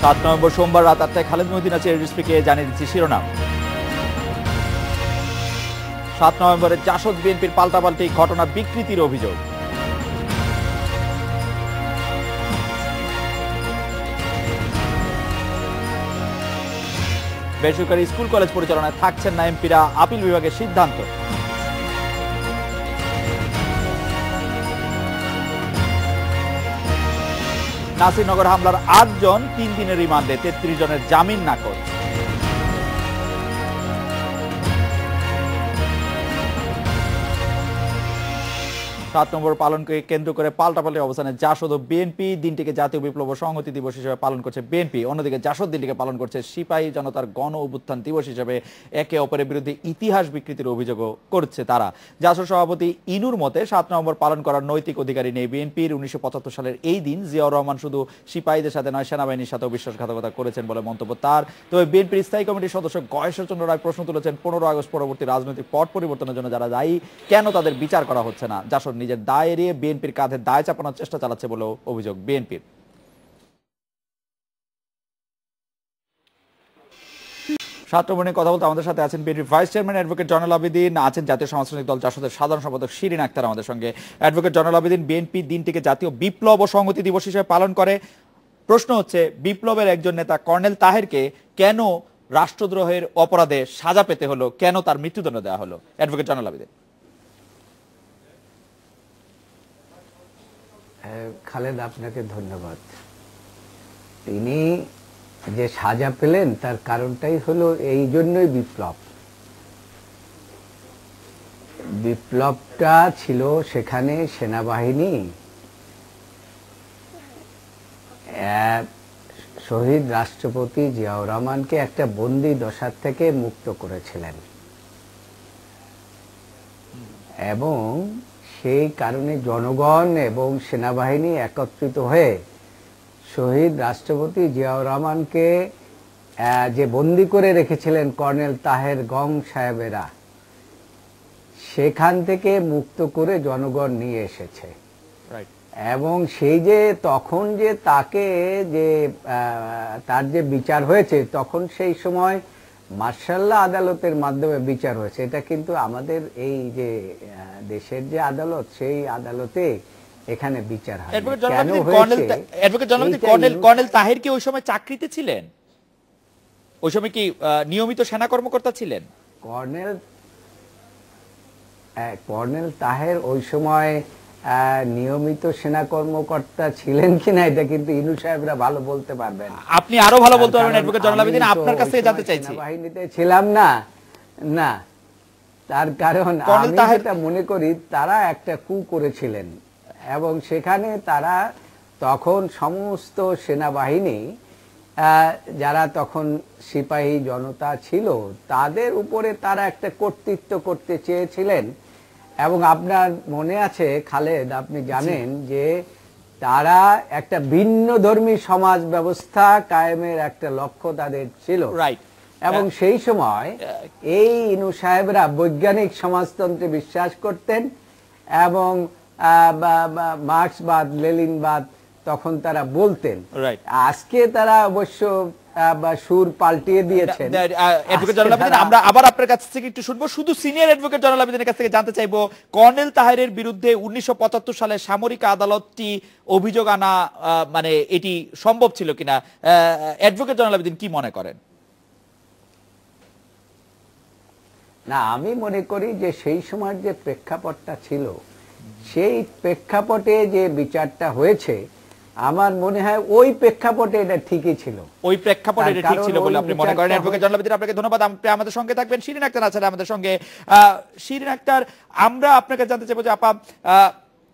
7 November সোমবার রাত 8টায় খালেদ মহিউদ্দিন আছে রিজভিকে জানিয়ে দিচ্ছি শিরোনাম। 7 নভেম্বরে জাসদ বিএনপির পাল্টাপাল্টি ঘটনা বিকৃতির অভিযোগ। বেসরকারি স্কুল কলেজ পরিচালনায় থাকছেন না এমপিরা, আপিল বিভাগের সিদ্ধান্ত। নাসিরনগর হামলার 8 জন 3 দিনের রিমান্ডে, 33 জনের জামিন নাকচ। 7 নম্বর পালনকে কেন্দ্র করে পাল্টাপাল্টি অবস্থানে জাসদ ও বিএনপি। দিনটিকে জাতীয় বিপ্লব ও সংহতি দিবস হিসেবে পালন করছে বিএনপি, অন্যদিকে জাসদ দিনটিকে পালন করছে সিপাহী জনতার গণ অভ্যুত্থান দিবস হিসেবে। একে অপরের বিরুদ্ধে ইতিহাস বিকৃতির অভিযোগও করছে তারা। জাসদ সভাপতি ইনুর মতে 7 নভেম্বর পালন করার নৈতিক অধিকারী নেই বিএনপির। 1975 সালের এই দিন জিয়াউর রহমান শুধু সিপাহীদের সাথে নয়, সেনাবাহিনীর সাথেও বিশ্বাসঘাতকতা করেছেন বলে মন্তব্য তার। তবে বিএনপির স্থায়ী কমিটির সদস্য গয়েশ্বরচন্দ্র রায় প্রশ্ন তুলেছেন, 15 আগস্ট পরবর্তী রাজনৈতিক পট পরিবর্তনের জন্য যারা দায়ী, কেন তাদের বিচার করা হচ্ছে না? জাসদ নিজের দায় এড়িয়ে বিএনপির কাঁধে দায় চাপানোর চেষ্টা চালাচ্ছে বলেও অভিযোগ বিএনপির। ছাত্রমণি কথা বলতে আমাদের সাথে আছেন BNP vice chairman advocate Zainul Abedin, আছেন জাতীয় সমাজতান্ত্রিক দল জাসদের সাধারণ সম্পাদক শিরিন আক্তার আমাদের সঙ্গে। অ্যাডভোকেট জয়নুল আবেদীন, বিএনপি দিনটিকে জাতীয় বিপ্লব ও সংহতি দিবস হিসেবে পালন করে। প্রশ্ন হচ্ছে, বিপ্লবের একজন নেতা কর্নেল তাহেরকে কেন রাষ্ট্রদ্রোহের অপরাধে সাজা পেতে হলো, কেন তার মৃত্যুদণ্ড দেওয়া হলো? অ্যাডভোকেট জয়নুল আবেদীন। খালেদ, আপনাকে ধন্যবাদ। তিনি যে সাজা পেলেন তার কারণটাই হলো এই জন্যই বিপ্লবটা ছিল সেখানে সেনাবাহিনী শহীদ রাষ্ট্রপতি জিয়াউর রহমানকে একটা বন্দী দশা থেকে মুক্ত করেছিলেন, এবং সেই কারণে জনগণ এবং সেনাবাহিনী একত্রিত হয়ে শহীদ রাষ্ট্রপতি জিয়াউর রহমানকে যে বন্দি করে রেখেছিলেন কর্নেল তাহের গং সাহেবেরা, সেখান থেকে মুক্ত করে জনগণ নিয়ে এসেছে। এবং সেই যে তখন যে তাকে যে তার যে বিচার হয়েছে, তখন সেই সময় মার্শাল্লাহ আদালতের মাধ্যমে বিচার হয়েছে। এটা কিন্তু আমাদের এই যে দেশের যে আদালত, সেই আদালতে এখানে বিচার হয়। কেন হয়েছে? কর্নেল তাহের কি ওই সময় চাকরিতে ছিলেন? ওই সময় কি নিয়মিত সেনা কর্মকর্তা ছিলেন? কর্নেল তাহের ওই সময় নিয়মিত সেনা কর্মকর্তা ছিলেন কিনা এটা কিন্তু ইনু সাহেবরা ভালো বলতে পারবেন। আপনি আরো ভালো বলতে পারবেন অ্যাডভোকেট জয়নুল আবেদীন, আপনার কাছ থেকে জানতে চাইছি। সেনাবাহিনীতে ছিলাম না, তার কারণ আমি যেটা মনে করি তারা একটা কু করেছিলেন, এবং সেখানে তারা তখন সমস্ত সেনাবাহিনী যারা তখন সিপাহী জনতা ছিল তাদের উপরে তারা একটা কর্তৃত্ব করতে চেয়েছিলেন। এবং আপনার মনে আছে খালেদ, আপনি জানেন যে তারা একটা ভিন্ন ধর্মী সমাজ ব্যবস্থা কায়েমের একটা লক্ষ্য তাদের ছিল। এবং সেই সময় এই ইনু সাহেবরা বৈজ্ঞানিক সমাজতন্ত্রে বিশ্বাস করতেন, এবং মার্ক্সবাদ লেনিনবাদ তখন তারা বলতেন। আজকে তারা অবশ্য সুর পাল্টিয়ে দিয়েছেন। আমরা আবার আপনার কাছ থেকে একটু শুনবো। শুধু সিনিয়র অ্যাডভোকেট জয়নুল আবেদীনের কাছ থেকে জানতে চাইবো, কর্নেল তাহেরের বিরুদ্ধে 1975 সালে সামরিক আদালতটি অভিযোগ আনা, মানে এটি সম্ভব ছিল কিনা? অ্যাডভোকেট জয়নুল আবেদীন কি মনে করেন? না, আমি মনে করি যে সেই সময়ের যে প্রেক্ষাপটটা ছিল, সেই প্রেক্ষাপটে যে বিচারটা হয়েছে, আমার মনে হয় ওই প্রেক্ষাপটে এটা ঠিকই ছিল। ওই প্রেক্ষাপটে এটা ঠিক ছিল বলে আপনি মনে করেন? অ্যাডভোকেট জয়নুল আবেদীন, আপনাকে ধন্যবাদ। আপনি আমাদের সঙ্গে থাকবেন। শিরিন আক্তার আছেন আমাদের সঙ্গে। শিরিন আক্তার, আমরা আপনাকে জানতে চাইবো যে আপা,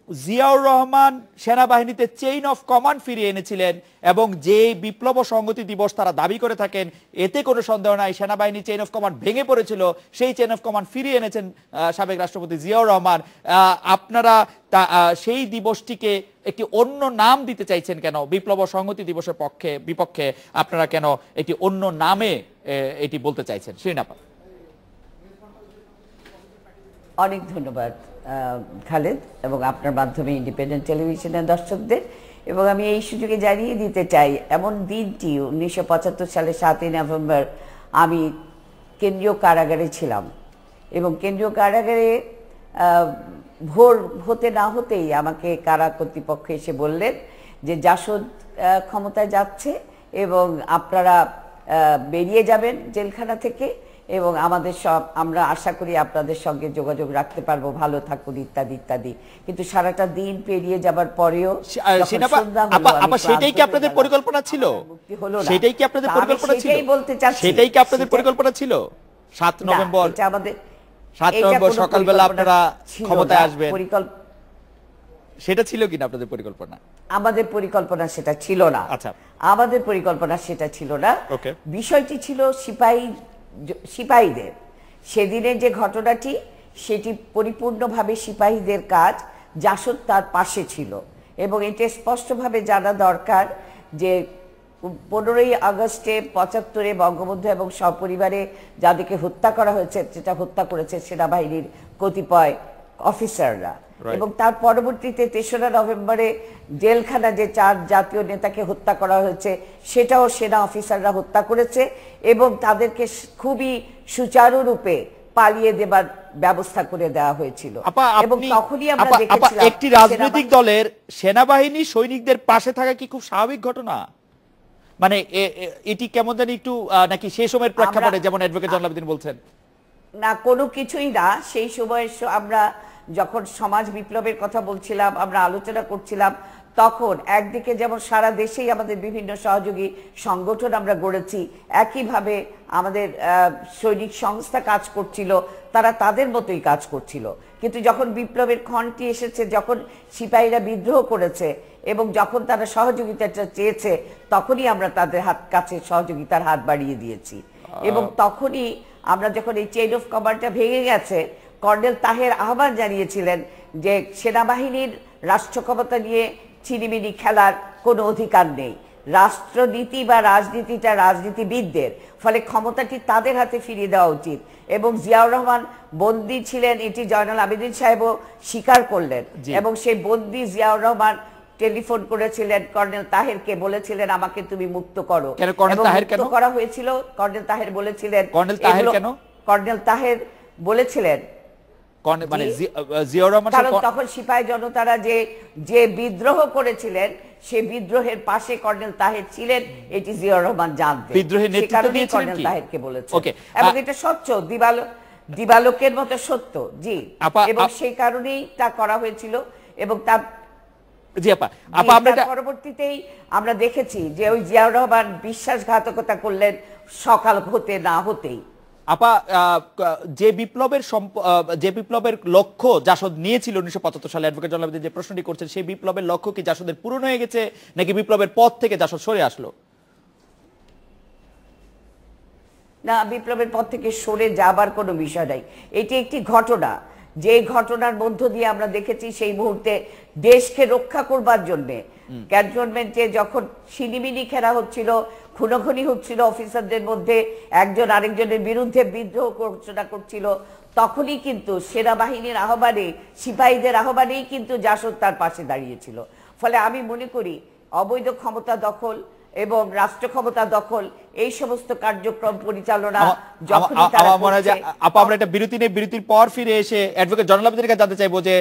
জিয়াউর রহমান সেনাবাহিনীতে চেইন অফ কমান্ড ফিরিয়ে এনেছিলেন, এবং যে বিপ্লব ও সংহতি দিবস তারা দাবি করে থাকেন, এতে কোনো সন্দেহ নাই সেনাবাহিনী চেইন অফ কমান্ড ভেঙে পড়েছিল, সেই চেইন অফ কমান্ড ফিরিয়ে এনেছেন সাবেক রাষ্ট্রপতি জিয়াউর রহমান। আপনারা সেই দিবসটিকে একটি অন্য নাম দিতে চাইছেন কেন? বিপ্লব ও সংহতি দিবসের বিপক্ষে আপনারা কেন একটি অন্য নামে এটি বলতে চাইছেন? শিরিন আপা। অনেক ধন্যবাদ খালেদ, এবং আপনার মাধ্যমে ইন্ডিপেন্ডেন্ট টেলিভিশনের দর্শকদের। এবং আমি এই সুযোগে জানিয়ে দিতে চাই, এমন দিনটি 1975 সালের 7ই নভেম্বর আমি কেন্দ্রীয় কারাগারে ছিলাম এবং কেন্দ্রীয় কারাগারে ভোর হতে না হতেই আমাকে কারা কর্তৃপক্ষ এসে বললেন যে জাসদ ক্ষমতায় যাচ্ছে এবং আপনারা বেরিয়ে যাবেন জেলখানা থেকে এবং আমরা আশা করি আপনাদের সঙ্গে যোগাযোগ রাখতে পারবো, ভালো থাকুন ইত্যাদি ইত্যাদি। কিন্তু সারাটা দিন পেরিয়ে যাবার পরেও সেটাই কি আপনাদের পরিকল্পনা ছিল? সেটাই কি আপনাদের পরিকল্পনা ছিল? সেটাই কি আপনাদের পরিকল্পনা ছিল 7 নভেম্বর? 7 নভেম্বর সকালবেলা আপনারা ক্ষমতায় আসবেন, সেটা ছিল কিনা আপনাদের পরিকল্পনা? আমাদের পরিকল্পনা সেটা ছিল না। আচ্ছা, আমাদের পরিকল্পনা সেটা ছিল না। বিষয়টি ছিল সিপাহীদের। সেদিনের যে ঘটনাটি, সেটি পরিপূর্ণভাবে সিপাহীদের কাজ। জাসদ তার পাশে ছিল এবং এটা স্পষ্টভাবে জানা দরকার যে 15ই আগস্টে 75-এ বঙ্গবন্ধু এবং সপরিবারে যাদেরকে হত্যা করা হয়েছে, যেটা হত্যা করেছে সেনাবাহিনীর কতিপয় অফিসাররা, এবং তার পরবর্তীতে 3রা নভেম্বরে জেলখানা যে 4 জাতীয় নেতাকে হত্যা করা হয়েছে সেটাও সেনা অফিসাররা হত্যা করেছে এবং তাদেরকে খুবই সুচারুরূপে পালিয়ে দেবার ব্যবস্থা করে দেওয়া হয়েছিল। এবং তখনই আমরা দেখেছিলাম একটি রাজনৈতিক দলের সেনাবাহিনী সৈনিকদের পাশে থাকা কি খুব স্বাভাবিক ঘটনা? মানে এটি কেমন জানি একটু নাকি সেই সময়ের প্রেক্ষাপটে, যেমন অ্যাডভোকেট জয়নুল আবেদিন বলছেন? না, কোনো কিছুই না। সেই সময় আমরা যখন সমাজ বিপ্লবের কথা বলছিলাম, আমরা আলোচনা করছিলাম, তখন একদিকে যেমন সারা দেশেই আমাদের বিভিন্ন সহযোগী সংগঠন আমরা গড়েছি, একইভাবে আমাদের সৈনিক সংস্থা কাজ করছিল, তারা তাদের মতোই কাজ করছিল। কিন্তু যখন বিপ্লবের ক্ষণটি এসেছে, যখন সিপাহীরা বিদ্রোহ করেছে এবং যখন তারা সহযোগিতাটা চেয়েছে, তখনই আমরা তাদের কাছে সহযোগিতার হাত বাড়িয়ে দিয়েছি। এবং তখনই আমরা যখন এই চেইন অফ কমান্ডটা ভেঙে গেছে, কর্নেল তাহের আহ্বান জানিয়েছিলেন যে সেনাবাহিনীর রাষ্ট্র ক্ষমতা নিয়ে ছিনিমিনি খেলার কোনো অধিকার নেই, রাষ্ট্রনীতি বা রাজনীতিটা রাজনীতিবিদদের, ফলে ক্ষমতাটি তাদের হাতে ফিরিয়ে দেওয়া উচিত। এবং জিয়াউর রহমান বন্দী ছিলেন, এটি জয়নুল আবেদিন সাহেবও স্বীকার করলেন। এবং সেই বন্দী জিয়াউর রহমান টেলিফোন করেছিলেন কর্নেল তাহেরকে, বলেছিলেন আমাকে তুমি মুক্ত করো। মুক্ত করা হয়েছিল। কর্নেল তাহের বলেছিলেন, কর্নেল তাহের বলেছিলেন কারণ তখন সিপাহী জনতারা যে বিদ্রোহ করেছিলেন, সে বিদ্রোহের পাশে কর্নেল তাহের ছিলেন, এটি জিয়াউর রহমান জানতেন, সে কারণে কর্নেল তাহেরকে বলেছেন। এবং এটা সত্য, দিবালোকের মতো সত্য। জি, এবং সেই কারণেই তা করা হয়েছিল। এবং তার পরবর্তীতেই আমরা দেখেছি যে ওই জিয়াউর রহমান বিশ্বাসঘাতকতা করলেন সকাল হতে না হতেই। আপা, যে বিপ্লবের লক্ষ্য জাসদ নিয়েছিল 1975 সালে, অ্যাডভোকেট জয়নুল আবেদিন যে প্রশ্নটি করছেন, সেই বিপ্লবের লক্ষ্য কি জাসদের পূরণ হয়ে গেছে নাকি বিপ্লবের পথ থেকে জাসদ সরে আসলো? না, বিপ্লবের পথ থেকে সরে যাবার কোনো বিষয় নাই। এটি একটি ঘটনা, যে ঘটনার মধ্য দিয়ে আমরা দেখেছি সেই মুহূর্তে দেশকে রক্ষা করবার জন্য ক্যান্টনমেন্টে যখন ছিনিমিনি খেলা হচ্ছিল, খুনোখুনি হচ্ছিল, অফিসারদের মধ্যে একজন আরেকজনের বিরুদ্ধে বিদ্রোহ ঘোষণা করছিল, তখনই কিন্তু সেনাবাহিনীর আহ্বানে, সিপাহীদের আহ্বানেই কিন্তু জাসদ তার পাশে দাঁড়িয়েছিল। ফলে আমি মনে করি অবৈধ ক্ষমতা দখল এবং রাষ্ট্র ক্ষমতা দখল, এই সমস্ত কার্যক্রম পরিচালনা আমরা একটা বিরতি নেই, বিরতির পর ফিরে এসে অ্যাডভোকেট জয়নুল আবেদিনের কাছে জানতে চাইবো যে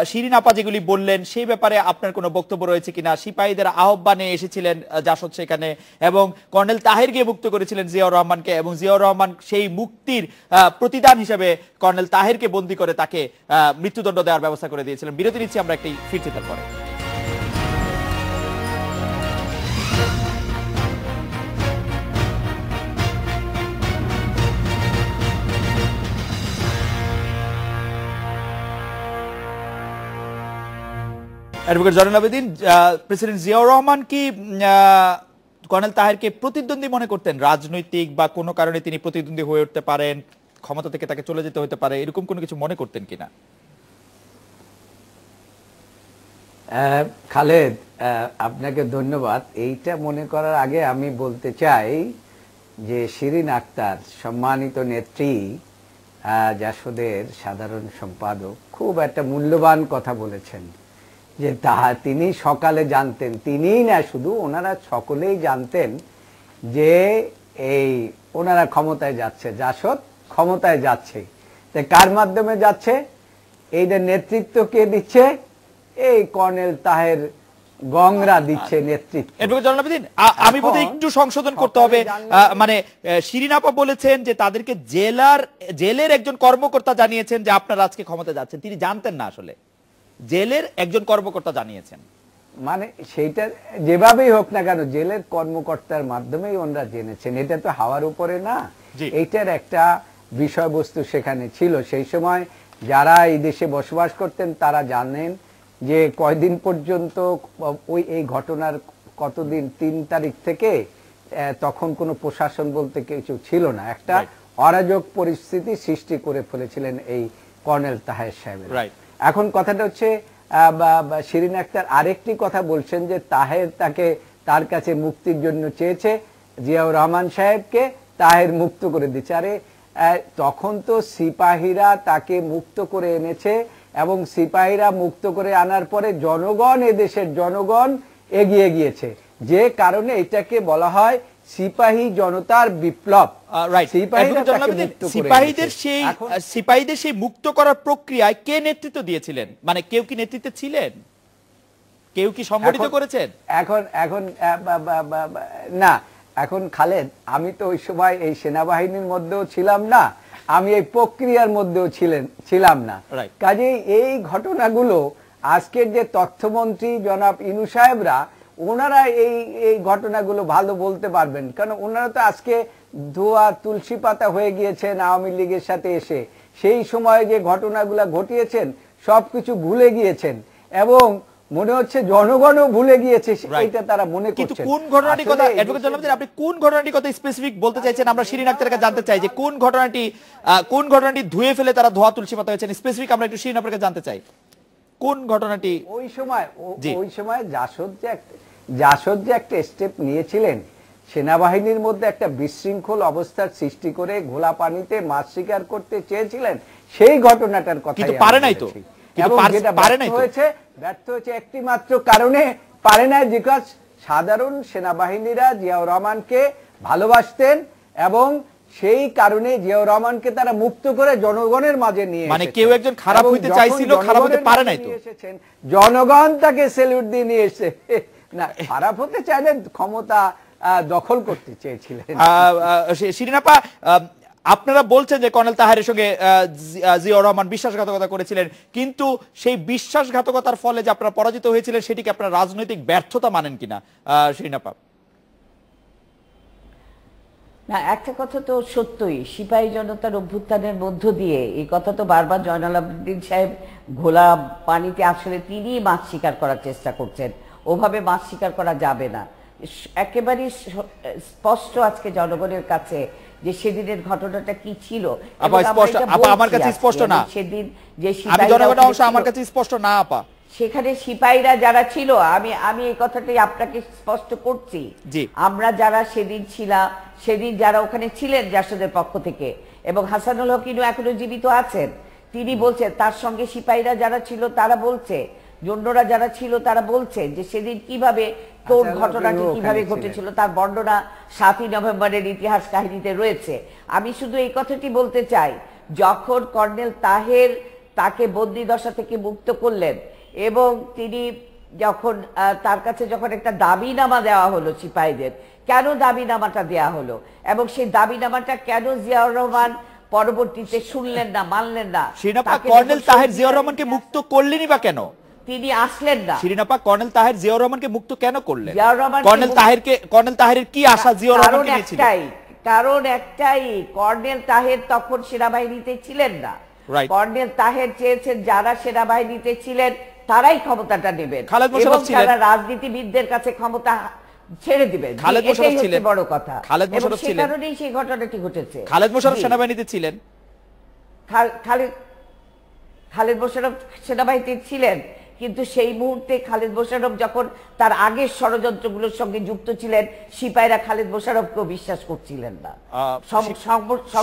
শিরিন আপা যেগুলি বললেন সেই ব্যাপারে আপনার কোনো বক্তব্য রয়েছে কিনা। সিপাহীদের আহ্বানে এসেছিলেন জাসদ সেখানে এবং কর্নেল তাহের গিয়ে মুক্ত করেছিলেন জিয়াউর রহমানকে, এবং জিয়াউর রহমান সেই মুক্তির প্রতিদান হিসেবে কর্নেল তাহেরকে বন্দী করে তাকে মৃত্যুদণ্ড দেওয়ার ব্যবস্থা করে দিয়েছিলেন। বিরতি নিচ্ছি আমরা, একটি ফিরছি তারপরে। অ্যাডভোকেট জয়নুল আবেদিন, প্রেসিডেন্ট জিয়াউর রহমান কি কর্নেল তাহেরকে প্রতিদ্বন্দ্বী মনে করতেন? রাজনৈতিক বা কোনো কারণে তিনি প্রতিদ্বন্দ্বী হয়ে উঠতে পারেন, ক্ষমতা থেকে তাকে চলে যেতে হতে পারে, এরকম কোনো কিছু মনে করতেন কিনা? খালেদ, আপনাকে ধন্যবাদ। এইটা মনে করার আগে আমি বলতে চাই যে শিরিন আক্তার, সম্মানিত নেত্রী, জাসদের সাধারণ সম্পাদক, খুব একটা মূল্যবান কথা বলেছেন যে তিনি সকালে জানতেন, তিনিই না শুধু, ওনারা সকলেই জানতেন যে এই ওনারা ক্ষমতায় যাচ্ছে, জাসদ ক্ষমতায় যাচ্ছে। কার মাধ্যমে যাচ্ছে? এইটা নেতৃত্ব কে দিচ্ছে? এই কর্নেল তাহের গংরা দিচ্ছে নেতৃত্ব। আমি বোধহয় একটু সংশোধন করতে হবে, মানে শিরিন আপা বলেছেন যে তাদেরকে জেলের একজন কর্মকর্তা জানিয়েছেন যে আপনারা আজকে ক্ষমতা যাচ্ছেন। তিনি জানতেন না, আসলে জেলের একজন কর্মকর্তা জানিয়েছেন। মানে সেইটা যেভাবেই হোক না কেন, জেলের কর্মকর্তার মাধ্যমেই ওনারা জেনেছেন। এটা তো হাওয়ার উপরে না, এইটার একটা বিষয়বস্তু সেখানে ছিল। সেই সময় যারা এই দেশে বসবাস করতেন তারা জানেন যে কয়দিন পর্যন্ত এই ঘটনার কতদিন, 3 তারিখ থেকে তখন কোনো প্রশাসন বলতে কিছু ছিল না। একটা অরাজক পরিস্থিতি সৃষ্টি করে ফেলেছিলেন এই কর্নেল তাহের সাহেব। এখন কথাটা হচ্ছে শিরিন আক্তার আরেকটি কথা বলছেন যে তাহের তার কাছে মুক্তির জন্য চেয়েছে, জিয়াউর রহমান সাহেবকে তাহের মুক্ত করে দিচ্ছে। আরে তখন তো সিপাহীরা তাকে মুক্ত করে এনেছে, এবং সিপাহীরা মুক্ত করে আনার পরে জনগণ, এদেশের জনগণ এগিয়ে গিয়েছে, যে কারণে এটাকে বলা হয় সিপাহী জনতার বিপ্লব। সিপাহীদের সেই মুক্ত করার প্রক্রিয়ায় কে নেতৃত্ব দিয়েছিলেন? মানে কেউ কি নেতৃত্বে ছিলেন? কেউ কি সংগঠিত করেছেন? এখন না, এখন খালেদ, আমি তো ওই সময় এই সেনাবাহিনীর মধ্যেও ছিলাম না, আমি এই প্রক্রিয়ার মধ্যেও ছিলাম না। কাজেই এই ঘটনাগুলো আজকের যে তথ্যমন্ত্রী জনাব ইনু সাহেবরা, ওনারা এই ঘটনাগুলো ভালো বলতে পারবেন, কারণ ওনারা তো আজকে ধোয়া তুলসী পাতা হয়ে গিয়েছেন আওয়ামী লীগের সাথে এসে। সেই সময় যে ঘটনাগুলো ঘটিয়েছেন সবকিছু ভুলে গিয়েছেন, এবং মনে হচ্ছে জনগণও ভুলে গিয়েছে, এটা তারা মনে করছে। কোন ঘটনাটি কথা অ্যাডভোকেট জনাব, আপনি কোন ঘটনাটি কথা স্পেসিফিক বলতে চাইছেন? আমরা শিরিন আক্তারকে জানতে চাই যে কোন ঘটনাটি ধুয়ে ফেলে তারা ধোয়া তুলসী পাতা হয়েছেন, স্পেসিফিক আমরা একটু শিরিন আপনাকে জানতে চাই কোন ঘটনাটি। ওই সময় জাসদ যে একটা স্টেপ নিয়েছিলেন, সেনাবাহিনীর মধ্যে একটা বিশৃঙ্খল অবস্থার সৃষ্টি করে ঘোলা পানিতে মাছ শিকার করতে চেয়েছিলেন, সেই ঘটনাটার কথা। কিন্তু পারে নাই তো, ব্যর্থ হয়েছে একটি মাত্র কারণে পারে নাই, বিকজ সাধারণ সেনাবাহিনীরা জিয়াউর রহমানকে ভালোবাসতেন, এবং সেই কারণে জিয়াউর রহমানকে তারা মুক্ত করে জনগণের মাঝে নিয়ে, মানে কেউ একজন খারাপ হইতে চাইছিল, খারাপ হতে পারে নাই তো, জনগণ তাকে স্যালুট দিয়ে নিয়ে এসেছে। না, খারাপ হতে চাইলেন, ক্ষমতা দখল করতে চেয়েছিলেন। শিরিন আপা, আপনারা বলছেন যে কর্নেল তাহেরের সঙ্গে জিয়াউর রহমান বিশ্বাসঘাতকতা করেছিলেন, কিন্তু সেই বিশ্বাসঘাতকতার ফলে যে আপনারা পরাজিত হয়েছিলেন, সেটিকে আপনারা রাজনৈতিক ব্যর্থতা মানেন কিনা শিরিন আপা? না, একটা কথা তো সত্যই, সিপাহী জনতার অভ্যুত্থানের মধ্য দিয়ে এই কথা তো বারবার জয়নাল আবেদিন সাহেব ঘোলা পানিতে, আসলে তিনি মাছ শিকার করার চেষ্টা করছেন। ওভাবে মাছ শিকার করা যাবে না। একেবারেই স্পষ্ট আজকে জনগণের কাছে যে সেদিনের ঘটনাটা কি ছিল। আমার কাছে স্পষ্ট না, সেদিন যে আমার কাছে স্পষ্ট না আপা। সেখানে সিপাহীরা যারা ছিল, আমি এই কথাটাই আপনাকে স্পষ্ট করছি, আমরা যারা সেদিন ছিলাম, সেদিন যারা ওখানে ছিলেন জাসদের পক্ষ থেকে, এবং হাসানুল হক এখনো জীবিত আছেন, তিনি বলছেন, তার সঙ্গে সিপাহীরা যারা ছিল তারা বলছে, জন্যরা যারা ছিল তারা বলছে যে সেদিন কিভাবে কোন ঘটনাটি কিভাবে ঘটেছিল তার বর্ণনা 7ই নভেম্বরের ইতিহাস কাহিনীতে রয়েছে। আমি শুধু এই কথাটি বলতে চাই, যখন কর্নেল তাহের তাকে বন্দি দশা থেকে মুক্ত করলেন, এবং তিনি যখন তার কাছে যখন একটা দাবিনামা দেওয়া হলো সিপাহীদের, কেন দাবিনামাটা দেওয়া হলো, এবং সেই দাবিনামাটা কেন জিয়াউর রহমান পরবর্তীতে শুনলেন না, মানলেন না? কর্নেল তাহের জিয়াউর রহমানকে মুক্ত করলেনই বা কেন? তিনি আসলেন না। শিরিন আপা, কর্নেল তাহের জিয়াউর রহমানকে মুক্ত কেন করলেন? কর্নেল তাহেরের কি আশা জিয়াউর রহমানকে নিয়েছিল? কারণ একটাই, কর্নেল তাহের তখন সেনাবাহিনীতে ছিলেন না। কর্নেল তাহের চেয়েছেন যারা সেনাবাহিনীতে ছিলেন তারাই ক্ষমতাটা নেবেন, এবং যারা রাজনীতিবিদদের কাছে ক্ষমতা ছেড়ে দিবেন, এটাই হচ্ছে বড় কথা। এবং সেই কারণেই সেই ঘটনাটি ঘটেছে। খালেদ মোশাররফ সেনাবাহিনীতে ছিলেন, খালেদ মোশাররফ সেনাবাহিনীতে ছিলেন, কিন্তু সেই মুহূর্তে খালেদ মোশাররফ যখন তার আগের ষড়যন্ত্রগুলোর সঙ্গে যুক্ত ছিলেন, সিপাহীরা খালেদ মোশাররফকেও বিশ্বাস করছিলেন না।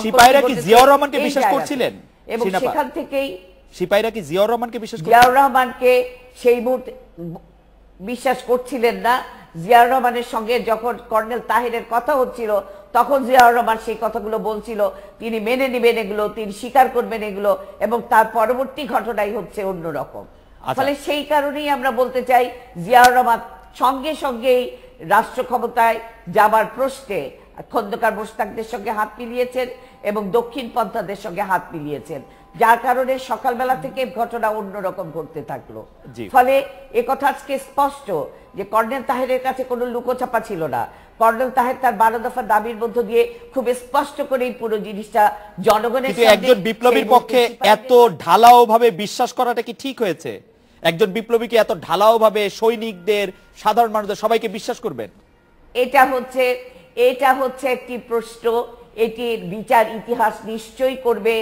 সিপাহীরা কি জিয়াউর রহমানকে বিশ্বাস করছিলেন? এবং সেখান থেকেই সিপাহীরা কি জিয়াউর রহমানকে বিশ্বাস করত? জিয়াউর রহমানকে সেই মুহূর্তে বিশ্বাস করছিলেন না। জিয়াউর রহমানের সঙ্গে যখন কর্নেল তাহেরের কথা হচ্ছিল, তখন জিয়াউর রহমান সেই কথাগুলো বলছিল, তিনি মেনে নেবেন এগুলো, তিনি স্বীকার করবেন এগুলো, এবং তার পরবর্তী ঘটনাই হচ্ছে অন্যরকম। ফলে সেই কারণেই আমরা বলতে চাই, জিয়াউর রহমান সঙ্গে সঙ্গেই রাষ্ট্র ক্ষমতায় যাবার প্রশ্নে খন্দকার মোশতাকদের সঙ্গে হাত মিলিয়েছেন এবং দক্ষিণ পন্থাদের সঙ্গে হাত মিলিয়েছেন, যার কারণে সকালবেলা থেকে ঘটনা অন্যরকম ঘটতে থাকলো। ফলে এ কথা আজকে স্পষ্ট যে কর্নেল তাহেরের কাছে কোনো লুকোচাপা ছিল না। কর্নেল তাহের তার 12 দফা দাবির মধ্য দিয়ে খুব স্পষ্ট করে এই পুরো জিনিসটা জনগণের কিন্তু একজন বিপ্লবীর পক্ষে এত ঢালাও ভাবে বিশ্বাস করাটা কি ঠিক হয়েছে? একজন বিপ্লবী কি এত ঢালাও ভাবে সৈনিকদের, সাধারণ মানুষদের সবাইকে বিশ্বাস করবেন? এটা হচ্ছে একটি প্রশ্ন। এটির বিচার ইতিহাস নিশ্চয়ই করবে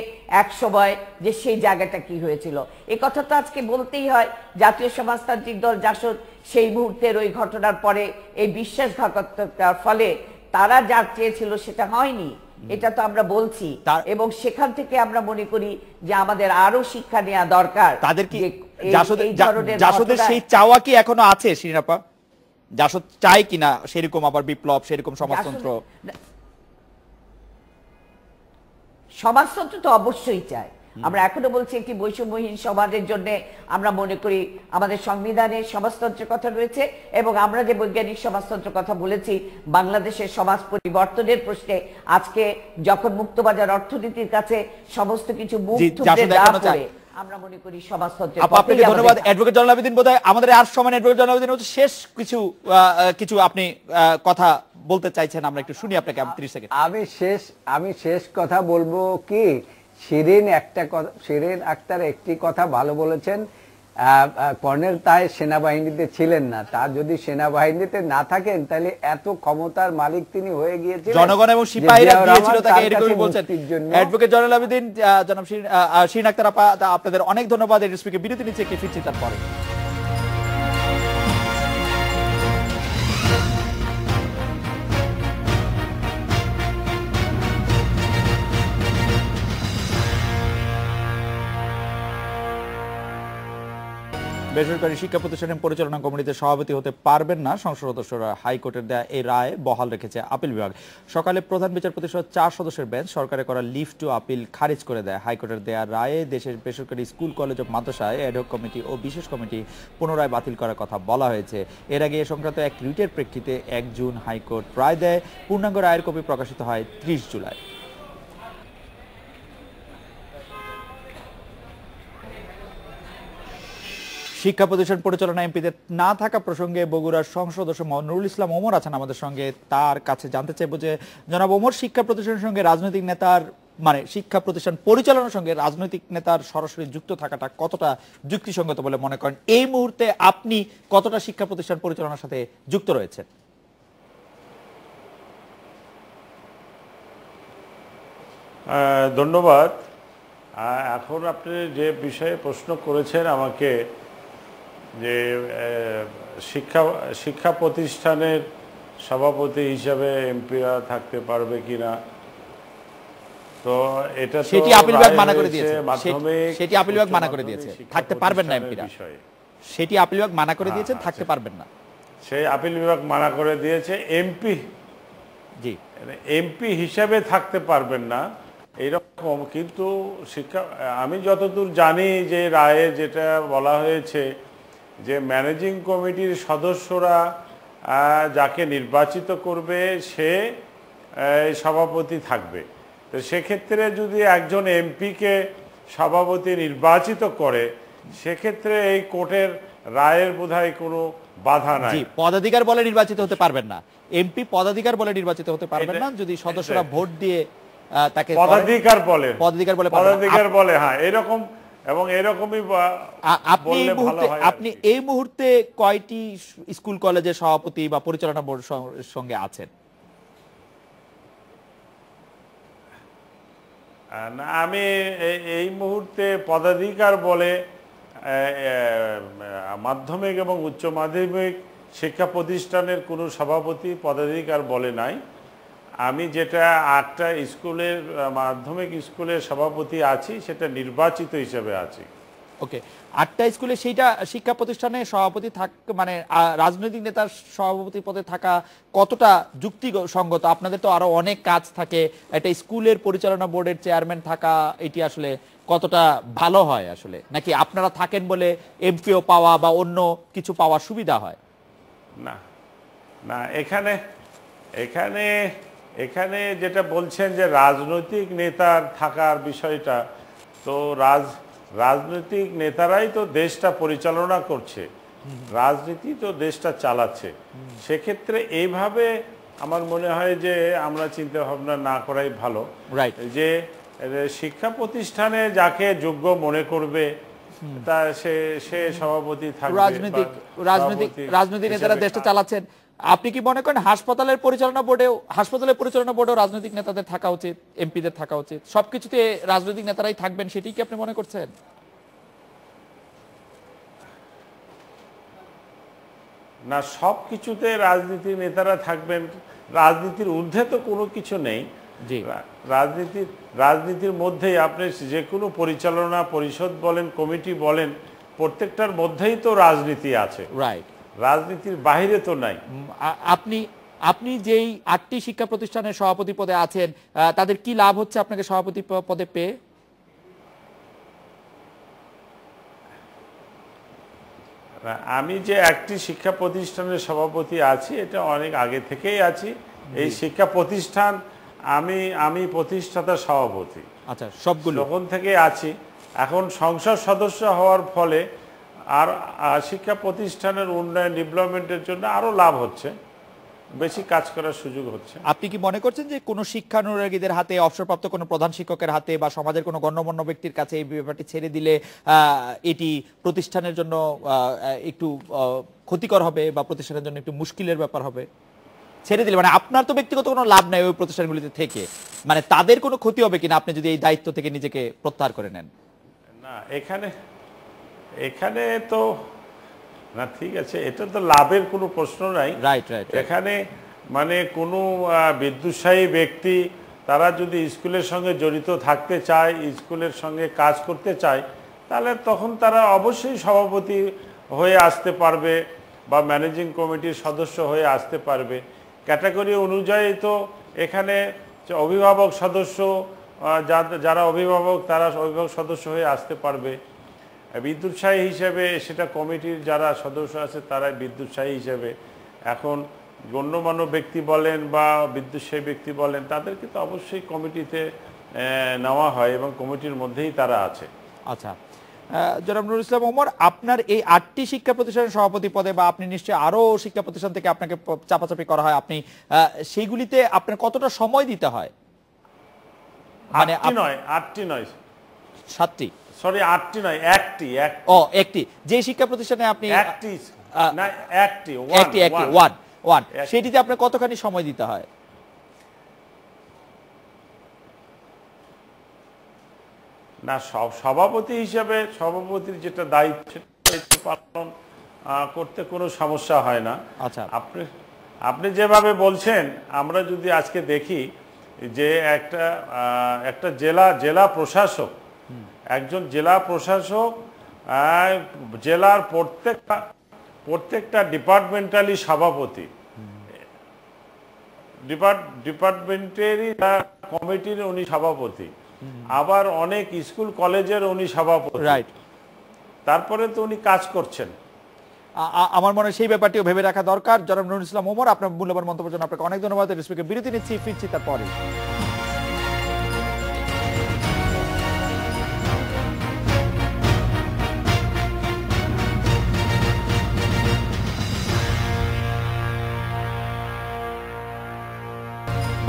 এক সময় যে সেই জায়গাটা কি হয়েছিল। এই কথা তো আজকে বলতেই হয়, জাতীয় সমাজতান্ত্রিক দল জাসদ সেই মুহূর্তের ওই ঘটনার পরে এই বিশ্বাসঘাতকতার ফলে তারা যা চেয়েছিল সেটা হয়নি, এটা তো আমরা বলছি। এবং সেখান থেকে আমরা মনে করি যে আমাদের আরো শিক্ষা নেওয়া দরকার। তাদের কি জাসদের সেই চাওয়া কি এখনো আছে শিরিন আপা? জাসদ চায় কিনা সেরকম আবার বিপ্লব, সেরকম সমাজতন্ত্র? সমাজতন্ত্র তো অবশ্যই চায়। আমরা এখনো বলছি একটি বৈষম্যহীন সমাজের জন্য আমরা মনে করি আমাদের সংবিধানে সমাজতন্ত্রের কথা রয়েছে, এবং আমরা যে বৈজ্ঞানিক সমাজতন্ত্রের কথা বলেছি বাংলাদেশের সমাজ পরিবর্তনের প্রশ্নে, আজকে যখন মুক্তবাজার অর্থনীতির কাছে সমস্ত কিছু আমরা মনে করি সমাজতন্ত্রের। আপনাকে ধন্যবাদ অ্যাডভোকেট জয়নাল আবেদীন। বোধহয় আমাদের আর সময় অ্যাডভোকেট জয়নাল আবেদীন হচ্ছে শেষ কিছু আপনি কথা বলতে চাইছেন, আমরা একটু শুনি আপনাকে। 30 সেকেন্ড। আমি শেষ কথা বলবো কি, শিরিন আক্তার একটি কথা ভালো বলেছেন, কর্নেল তাহের সেনাবাহিনীতে ছিলেন না। তা যদি সেনাবাহিনীতে না থাকেন তাহলে এত ক্ষমতার মালিক তিনি হয়ে গিয়েছিলেন, জনগণ এবং সিপাহীরা দিয়েছিল তাকে, এরকমই বলছেন অ্যাডভোকেট জয়নাল আবেদীন। জনাব শিরিন আক্তার আপা, আপনাদের অনেক ধন্যবাদ। এই স্পিকে বিরতি নিচ্ছে, একটি ফিরছি তারপরে। বেসরকারি শিক্ষা প্রতিষ্ঠানের পরিচালনা কমিটিতে সভাপতি হতে পারবেন না সংসদ সদস্যরা। হাইকোর্টের দেয়া এই রায় বহাল রেখেছে আপিল বিভাগ। সকালে প্রধান বিচারপতি সহ 4 সদস্যের বেঞ্চ সরকারের করা লিভ টু আপিল খারিজ করে দেয়। হাইকোর্টের দেয়া রায়ে দেশের বেসরকারি স্কুল, কলেজ ও মাদ্রাসায় অ্যাডহক কমিটি ও বিশেষ কমিটি পুনরায় বাতিল করার কথা বলা হয়েছে। এর আগে এ সংক্রান্ত এক রিটের প্রেক্ষিতে 1 জুন হাইকোর্ট রায় দেয়। পূর্ণাঙ্গ রায়ের কপি প্রকাশিত হয় 30 জুলাই। শিক্ষা প্রতিষ্ঠান পরিচালনা এমপিদের না থাকা প্রসঙ্গে বগুড়ার সংসদ সদস্য নুরুল ইসলাম ওমর আছেন আমাদের সঙ্গে। তার কাছে জানতে চাইবো যে জনাব ওমর, শিক্ষা প্রতিষ্ঠানের সঙ্গে রাজনৈতিক নেতার শিক্ষা প্রতিষ্ঠান পরিচালনার সঙ্গে রাজনৈতিক নেতার সরাসরি যুক্ত থাকাটা কতটা যুক্তিসঙ্গত বলে মনে করেন? এই মুহূর্তে আপনি কতটা শিক্ষা প্রতিষ্ঠান পরিচালনার সাথে যুক্ত রয়েছেন? ধন্যবাদ। এখন আপনি যে বিষয়ে প্রশ্ন করেছেন আমাকে, যে শিক্ষা প্রতিষ্ঠানের সভাপতি হিসাবে এমপিরা থাকতে পারবে কিনা, তো এটা সেটি আপিল বিভাগ মানা করে দিয়েছে। সেটি আপিল বিভাগ মানা করে দিয়েছে, থাকতে পারবেন না এমপিরা। সেটি আপিল বিভাগ মানা করে দিয়েছে, থাকতে পারবেন না। সেই আপিল বিভাগ মানা করে দিয়েছে। এমপি হিসাবে থাকতে পারবেন না এইরকম। কিন্তু আমি যতদূর জানি যে রায়ে যেটা বলা হয়েছে যে ম্যানেজিং কমিটির সদস্যরা যাকে নির্বাচিত করবে সে সভাপতি থাকবে। তো সেক্ষেত্রে যদি একজন এমপিকে সভাপতি নির্বাচিত করে, সেক্ষেত্রে এই কোর্টের রায়ের বোধহয় কোনো বাধা নাই। পদাধিকার বলে নির্বাচিত হতে পারবেন না, এমপি পদাধিকার বলে নির্বাচিত হতে পারবেন না যদি সদস্যরা ভোট দিয়ে তাকে পদাধিকার বলে। হ্যাঁ, এরকম, এবং এরকমই আপনি এই মুহূর্তে কয়টি স্কুল কলেজের সভাপতি বা পরিচালনা বোর্ড সঙ্গে আছেন? না, আমি এই মুহূর্তে পদাধিকার বলে মাধ্যমিক এবং উচ্চ মাধ্যমিক শিক্ষা প্রতিষ্ঠানের কোনো সভাপতি পদাধিকার বলে নাই। আমি যেটা 8টা স্কুলের মাধ্যমিক স্কুলের সভাপতি আছি সেটা নির্বাচিত হিসেবে আছি। ওকে, 8টা স্কুলে সেইটা শিক্ষা প্রতিষ্ঠানে সভাপতি মানে রাজনৈতিক নেতার সভাপতি পদে থাকা কতটা যুক্তিসঙ্গত? আপনাদের তো আরো অনেক কাজ থাকে, একটা স্কুলের পরিচালনা বোর্ডের চেয়ারম্যান থাকা এটি আসলে কতটা ভালো হয় আসলে, নাকি আপনারা থাকেন বলে এমপিও পাওয়া বা অন্য কিছু পাওয়া সুবিধা হয়? না না, এখানে এখানে এখানে যেটা বলছেন যে রাজনৈতিক নেতার থাকার বিষয়টা, তো রাজনৈতিক নেতারাই তো দেশটা পরিচালনা করছে, রাজনীতি তো দেশটা চালাচ্ছে। সেক্ষেত্রে এইভাবে আমার মনে হয় যে আমরা চিন্তা ভাবনা না করাই ভালো। রাইট, যে শিক্ষা প্রতিষ্ঠানে যাকে যোগ্য মনে করবে তা সে সভাপতি থাকবে। রাজনৈতিক নেতারা দেশটা চালাচ্ছেন। আপনি কি মনে করেন হাসপাতালের পরিচালনা বোর্ডেও রাজনৈতিক নেতাদের থাকা উচিত, এমপিদের থাকা উচিত, সবকিছুতে রাজনৈতিক নেতারাই থাকবেন, সেটাই কি আপনি মনে করছেন? না, সব কিছুতে রাজনীতির নেতারা থাকবেন, রাজনীতির ঊর্ধ্বে তো কোনো কিছু নেই। রাজনীতির মধ্যেই আপনি যে কোনো পরিচালনা পরিষদ বলেন, কমিটি বলেন, প্রত্যেকটার মধ্যেই তো রাজনীতি আছে। রাইট, রাজনীতির বাইরে তো নাই। আপনি যেই 8টি শিক্ষা প্রতিষ্ঠানের সভাপতি পদে আছেন, তাদের কি লাভ হচ্ছে আপনাকে সভাপতি পদে পেয়ে? আমি যে একটি শিক্ষা প্রতিষ্ঠানের সভাপতি আছি এটা অনেক আগে থেকেই আছি। এই শিক্ষা প্রতিষ্ঠান আমি প্রতিষ্ঠাতা সভাপতি। আচ্ছা, সবগুলো তখন থেকে আছি। এখন সংসদ সদস্য হওয়ার ফলে আর শিক্ষা প্রতিষ্ঠানের উন্নয়ন ডেভেলপমেন্টের জন্য আরো লাভ হচ্ছে, বেশি কাজ করার সুযোগ হচ্ছে। আপনি কি মনে করছেন যে কোনো শিক্ষানুরাগীদের হাতে, অবসরপ্রাপ্ত কোনো প্রধান শিক্ষকের হাতে বা সমাজের কোনো গণ্যমান্য ব্যক্তির কাছে এই ব্যাপারটি ছেড়ে দিলে এটি প্রতিষ্ঠানের জন্য একটু ক্ষতিকর হবে বা প্রতিষ্ঠানের জন্য একটু মুশকিলের ব্যাপার হবে? ছেড়ে দিলে মানে আপনার তো ব্যক্তিগত কোনো লাভ নাই ওই প্রতিষ্ঠানগুলিতে থেকে, মানে তাদের কোনো ক্ষতি হবে কিনা আপনি যদি এই দায়িত্ব থেকে নিজেকে প্রত্যাহার করে নেন? না, এখানে তো না, ঠিক আছে, এটা তো লাভের কোনো প্রশ্ন নাই। রাইট। এখানে মানে কোনো বিদ্যুৎসাহী ব্যক্তি তারা যদি স্কুলের সঙ্গে জড়িত থাকতে চায়, স্কুলের সঙ্গে কাজ করতে চায়, তাহলে তখন তারা অবশ্যই সভাপতি হয়ে আসতে পারবে বা ম্যানেজিং কমিটির সদস্য হয়ে আসতে পারবে। ক্যাটাগরি অনুযায়ী তো এখানে অভিভাবক সদস্য, যারা অভিভাবক তারা অভিভাবক সদস্য হয়ে আসতে পারবে। বিদ্যুৎসাহী হিসেবে সেটা কমিটির যারা সদস্য আছে তারাই বিদ্যুৎসাহী হিসেবে। এখন গণ্যমান্য ব্যক্তি বলেন বা বিদ্যুৎসাহী ব্যক্তি বলেন, তাদেরকে তো অবশ্যই কমিটিতে নেওয়া হয় এবং কমিটির মধ্যেই তারা আছে। আচ্ছা, জনাব নুরুল ইসলাম ওমর, আপনার এই 8টি শিক্ষা প্রতিষ্ঠানের সভাপতি পদে বা আপনি নিশ্চয়ই আরো শিক্ষা প্রতিষ্ঠান থেকে আপনাকে চাপাচাপি করা হয়, আপনি সেইগুলিতে আপনার কতটা সময় দিতে হয়? মানে 8টি নয় 7টি, সরি 8টি নয়, একটি। যে শিক্ষা প্রতিষ্ঠানে আপনি একটি সেটিতে আপনার কতখানি সময় দিতে হয়? না, সভাপতি হিসেবে সভাপতির যেটা দায়িত্ব পালন করতে কোনো সমস্যা হয় না। আচ্ছা, আপনি যেভাবে বলছেন, আমরা যদি আজকে দেখি যে একটা জেলা প্রশাসক, একজন জেলা প্রশাসক জেলার প্রত্যেকটা ডিপার্টমেন্টালি সভাপতি, ডিপার্টমেন্টারি কমিটির উনি সভাপতি, আবার অনেক স্কুল কলেজের উনি সভাপতি। রাইট, তারপরে তো উনি কাজ করছেন। আমার মনে হয় সেই ব্যাপারটিও ভেবে রাখা দরকার। জনাব নুরুল ইসলাম ওমর, আপনার মূল্যবান মন্তব্যের জন্য আপনাকে অনেক ধন্যবাদ। বিরতি নিচ্ছি, ফিরছি তারপরে।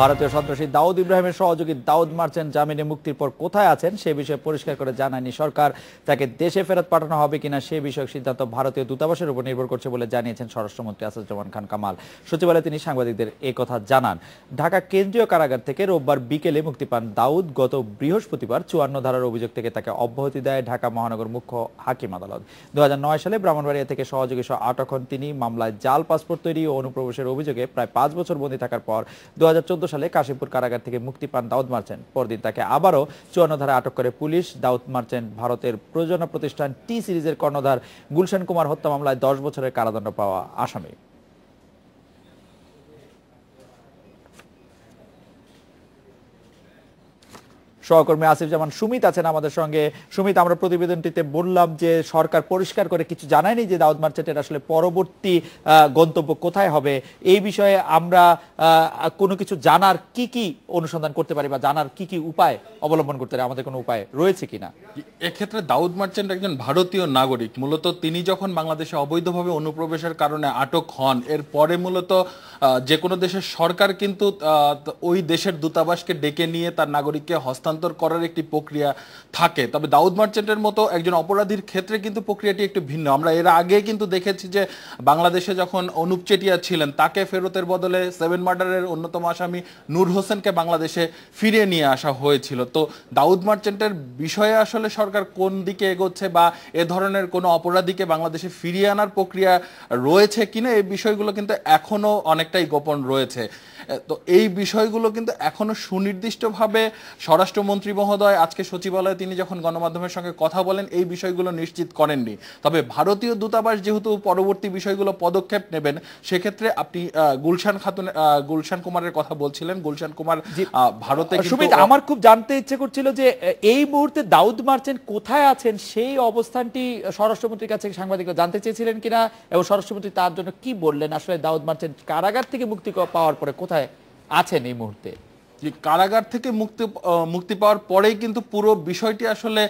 ভারতীয় সন্ত্রাসী দাউদ ইব্রাহিমের সহযোগী দাউদ মার্চেন্ট জামিনে মুক্তির পর কোথায় আছেন সে বিষয়ে পরিষ্কার করে জানায়নি সরকার। তাকে দেশে ফেরত পাঠানো হবে কিনা সে বিষয়ক সিদ্ধান্ত ভারতীয় দূতাবাসের উপর নির্ভর করছে বলে জানিয়েছেন স্বরাষ্ট্রমন্ত্রী আসাদুজ্জামান খান কামাল। সচিবালয়ে তিনি সাংবাদিকদের এই কথা জানান। ঢাকা কেন্দ্রীয় কারাগার থেকে রোববার বিকেলে মুক্তি পান দাউদ। গত বৃহস্পতিবার 54 ধারার অভিযোগ থেকে তাকে অব্যাহতি দেয় ঢাকা মহানগর মুখ্য হাকিম আদালত। 2009 সালে ব্রাহ্মণবাড়িয়া থেকে সহযোগী সহ আটক হন তিনি। মামলায় জাল পাসপোর্ট তৈরি ও অনুপ্রবেশের অভিযোগে প্রায় 5 বছর বন্দী থাকার পর 2014 সালে কাশিমপুর কারাগার থেকে মুক্তি পান দাউদ মার্চেন্ট। পরদিন তাকে আবারও 54 ধারায় আটক করে পুলিশ। দাউদ মার্চেন্ট ভারতের প্রযোজনা প্রতিষ্ঠান টি সিরিজের কর্ণধার গুলশান কুমার হত্যা মামলায় 10 বছরের কারাদণ্ড পাওয়া আসামি। সহকর্মী আসিফ জামান সুমিত আছেন আমাদের সঙ্গে। সুমিত, আমরা প্রতিবেদনটিতে বললাম যে সরকার পরিষ্কার করে কিছু জানায়নি যে দাউদ মার্চেন্টের আসলে পরবর্তী গন্তব্য কোথায় হবে। এই বিষয়ে আমরা কোনো কিছু জানার কি অনুসন্ধান করতে পারি বা জানার কি উপায় অবলম্বন করতে পারি, আমাদের কোনো উপায় রয়েছে কিনা? এক্ষেত্রে দাউদ মার্চেন্ট একজন ভারতীয় নাগরিক। মূলত তিনি যখন বাংলাদেশে অবৈধভাবে অনুপ্রবেশের কারণে আটক হন, এরপরে মূলত যে কোনো দেশের সরকার কিন্তু ওই দেশের দূতাবাসকে ডেকে নিয়ে তার নাগরিককে হস্তান্তর করার একটি প্রক্রিয়া থাকে। তবে দাউদ মার্চেন্টের মতো একজন অপরাধীর ক্ষেত্রে কিন্তু প্রক্রিয়াটি একটু ভিন্ন। আমরা এর আগে কিন্তু দেখেছি যে বাংলাদেশে যখন অনুপ চেটিয়া ছিলেন, তাকে ফেরতের বদলে 7 মার্ডারের অন্যতম আসামি নূর হোসেনকে বাংলাদেশে ফিরিয়ে নিয়ে আসা হয়েছিল। তো দাউদ মার্চেন্টের বিষয়ে আসলে সরকার কোন দিকে এগোচ্ছে বা এ ধরনের কোনো অপরাধীকে বাংলাদেশে ফিরিয়ে আনার প্রক্রিয়া রয়েছে কিনা, এই বিষয়গুলো কিন্তু এখনো অনেকটাই গোপন রয়েছে। তো এই বিষয়গুলো কিন্তু এখনো সুনির্দিষ্টভাবে স্বরাষ্ট্রমন্ত্রী মহোদয় আজকে সচিবালয়ে তিনি যখন গণমাধ্যমের সঙ্গে কথা বলেন এই বিষয়গুলো নিশ্চিত করেননি। তবে ভারতীয় দূতাবাস যেহেতু পরবর্তী বিষয়গুলো পদক্ষেপ নেবেন, সেক্ষেত্রে আপনি গুলশান কুমারের কথা বলছিলেন। গুলশান কুমার ভারতে। সুমিত, আমার খুব জানতে ইচ্ছে করছিল যে এই মুহূর্তে দাউদ মার্চেন্ট কোথায় আছেন, সেই অবস্থানটি স্বরাষ্ট্রমন্ত্রীর কাছে সাংবাদিকরা জানতে চেয়েছিলেন কিনা, এবং স্বরাষ্ট্রমন্ত্রী তার জন্য কি বললেন? আসলে দাউদ মার্চেন্ট কারাগার থেকে মুক্তি পাওয়ার পরে কোথায় আছেন এই মুহূর্তে? যে কারাগার থেকে মুক্তি পাওয়ার পরেই কিন্তু পুরো বিষয়টি আসলে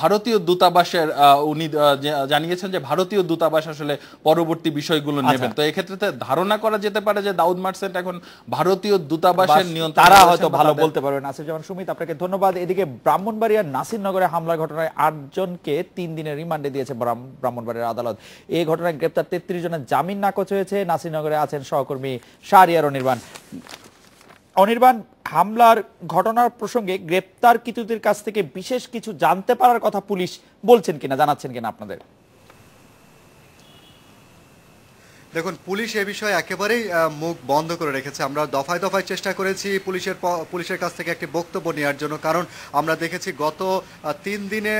ভারতীয় দূতাবাসের উনি জানিয়েছেন যে ভারতীয় দূতাবাস আসলে পরবর্তী বিষয়গুলো নেবেন। তো এক্ষেত্রে ধারণা করা যেতে পারে যে দাউদ মার্চেন্ট এখন ভারতীয় দূতাবাসের নিয়ন্ত্রণে, তারা হয়তো ভালো বলতে পারবেন। আসিফ জামান সুমিত, আপনাকে ধন্যবাদ। এদিকে ব্রাহ্মণবাড়িয়ার নাসিরনগরে হামলার ঘটনায় 8 জনকে 3 দিনের রিমান্ডে দিয়েছে ব্রাহ্মণবাড়িয়ার আদালত। এই ঘটনায় গ্রেপ্তার 33 জনের জামিন নাকচ হয়েছে। নাসিরনগরে আছেন সহকর্মী শাহরিয়ার অনির্বাণ। অনির্বাণ, হামলার ঘটনার প্রসঙ্গে গ্রেপ্তারকৃতদের কাছ থেকে বিশেষ কিছু জানতে পারার কথা পুলিশ বলছেন কিনা, জানাচ্ছেন কিনা আপনাদের? দেখুন, পুলিশ এ বিষয়ে একেবারেই মুখ বন্ধ করে রেখেছে। আমরা দফায় দফায় চেষ্টা করেছি পুলিশের কাছ থেকে একটি বক্তব্য নেওয়ার জন্য, কারণ আমরা দেখেছি গত 3 দিনে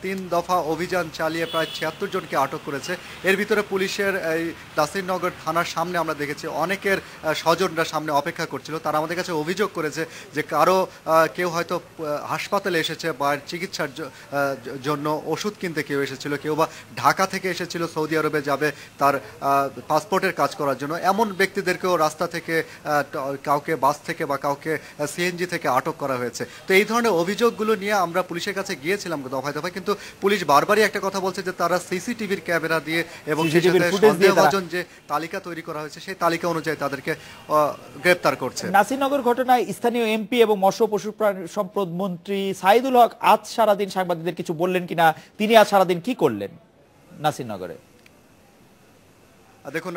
3 দফা অভিযান চালিয়ে প্রায় 76 জনকে আটক করেছে। এর ভিতরে পুলিশের এই নাসিরনগর থানার সামনে আমরা দেখেছি অনেকের স্বজনরা সামনে অপেক্ষা করছিল। তারা আমাদের কাছে অভিযোগ করেছে যে কেউ হয়তো হাসপাতালে এসেছে বা চিকিৎসার জন্য ওষুধ কিনতে কেউ এসেছিল, কেউ বা ঢাকা থেকে এসেছিল সৌদি আরবে যাবে তার পাসপোর্টের কাজ করার জন্য। এমন ব্যক্তিদেরকেও রাস্তা থেকে কাউকে বাস থেকে বা কাউকে সিএনজি থেকে আটক করা হয়েছে। তো এই ধরনের অভিযোগগুলো নিয়ে আমরা পুলিশের কাছে গিয়েছিলাম দফায় দফায়, কিন্তু পুলিশ বারবারই একটা কথা বলছে যে তারা সিসিটিভির ক্যামেরা দিয়ে এবং সন্দেহভাজন যে তালিকা তৈরি করা হয়েছে সেই তালিকা অনুযায়ী তাদেরকে গ্রেপ্তার করছে। নাসিরনগর ঘটনায় স্থানীয় এমপি এবং মৎস্য পশু সম্পদ মন্ত্রী সাইদুল হক আজ সারাদিন সাংবাদিকদের কিছু বললেন কিনা? তিনি আজ সারাদিন কি করলেন নাসিরনগরে? দেখুন,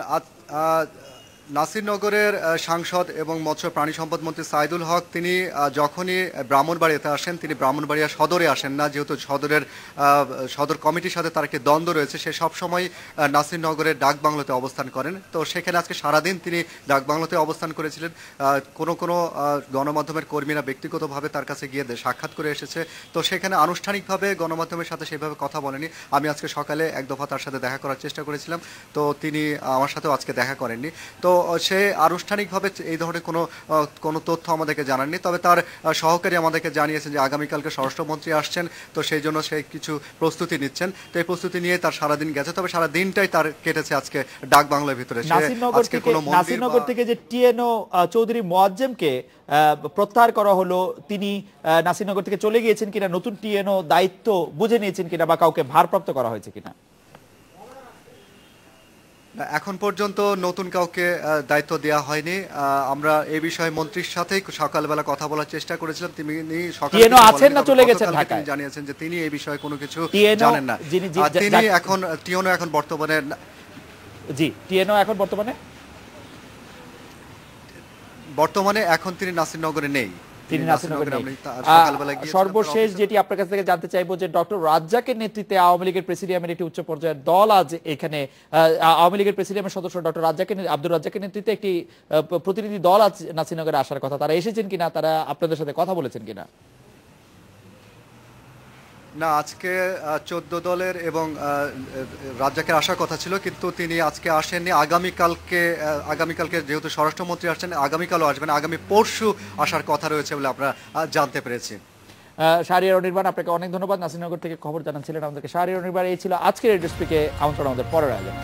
নাসিরনগরের সাংসদ এবং মৎস্য প্রাণী সম্পদ মন্ত্রী সাইদুল হক তিনি যখনই ব্রাহ্মণবাড়িয়াতে আসেন, তিনি ব্রাহ্মণবাড়িয়া সদরে আসেন না, যেহেতু সদর কমিটির সাথে তার একটি দ্বন্দ্ব রয়েছে। সে সবসময় নাসিরনগরের ডাকবাংলোতে অবস্থান করেন। তো সেখানে আজকে সারাদিন তিনি ডাকবাংলোতে অবস্থান করেছিলেন। কোনো গণমাধ্যমের কর্মীরা ব্যক্তিগতভাবে তার কাছে গিয়ে সাক্ষাৎ করে এসেছে। তো সেখানে আনুষ্ঠানিকভাবে গণমাধ্যমের সাথে সেভাবে কথা বলেনি। আমি আজকে সকালে এক দফা তার সাথে দেখা করার চেষ্টা করেছিলাম, তো তিনি আমার সাথেও আজকে দেখা করেননি। তো সে আনুষ্ঠানিকভাবে এই ধরনের কোনো তথ্য আমাদেরকে জানাননি। তবে তার সহকারী আমাদেরকে জানিয়েছেন যে আগামীকালকে স্বরাষ্ট্রমন্ত্রী আসছেন, তো সেই জন্য সে কিছু প্রস্তুতি নিচ্ছেন। তো এই প্রস্তুতি নিয়ে তার সারাদিন গেছে। তবে সারা দিনটাই তার কেটেছে আজকে ডাক বাংলার ভিতরে। নাসিরনগর থেকে যে টিএনও চৌধুরী মোয়াজ্জেমকে প্রত্যাহার করা হলো, তিনি নাসিরনগর থেকে চলে গিয়েছেন কিনা, নতুন টিএনও দায়িত্ব বুঝে নিয়েছেন কিনা, বা কাউকে ভারপ্রাপ্ত করা হয়েছে কিনা? এখন পর্যন্ত নতুন কাউকে দায়িত্ব দেওয়া হয়নি। আমরা এই বিষয়ে মন্ত্রীর সাথেই সকালবেলা কথা বলার চেষ্টা করেছিলাম। তিনি জানিয়েছেন যে তিনি এই বিষয়ে কোনো কিছু জানেন না। তিনি এখন টিএনও এখন বর্তমানে এখন তিনি নাসিরনগরে নেই। তিনি নাসিরনগরে নেই। আমি সকালবেলা গিয়েছিলাম তার সর্বশেষ অফিসে। যেটি আপনার কাছ থেকে জানতে চাইবো যে ডক্টর রাজ্জাকের নেতৃত্বে আওয়ামী লীগের প্রেসিডিয়ামের একটি উচ্চ পর্যায়ের দল আজ এখানে আওয়ামী লীগের প্রেসিডিয়ামের সদস্য ডক্টর আব্দুর রাজ্জাকের নেতৃত্বে একটি প্রতিনিধি দল আজ নাসিরনগরে আসার কথা, তারা এসেছেন কিনা, তারা আপনাদের সাথে কথা বলেছেন কিনা? না, আজকে 14 দলের এবং রাজ্জাকের আসার কথা ছিল, কিন্তু তিনি আজকে আসেননি। আগামীকালকে যেহেতু স্বরাষ্ট্রমন্ত্রী আসছেন, আগামীকালও আসবেন, আগামী পরশু আসার কথা রয়েছে বলে আমরা জানতে পেরেছি। শাহরিয়ার অনির্বাণ, আপনাকে অনেক ধন্যবাদ। নাসিরনগর থেকে খবর জানাচ্ছিলেন আমাদেরকে শাহরিয়ার অনির্বাণ। এই ছিল আজকের রেডিও স্পিকে আমন্ত্রণ আমাদের পরের আয়োজন।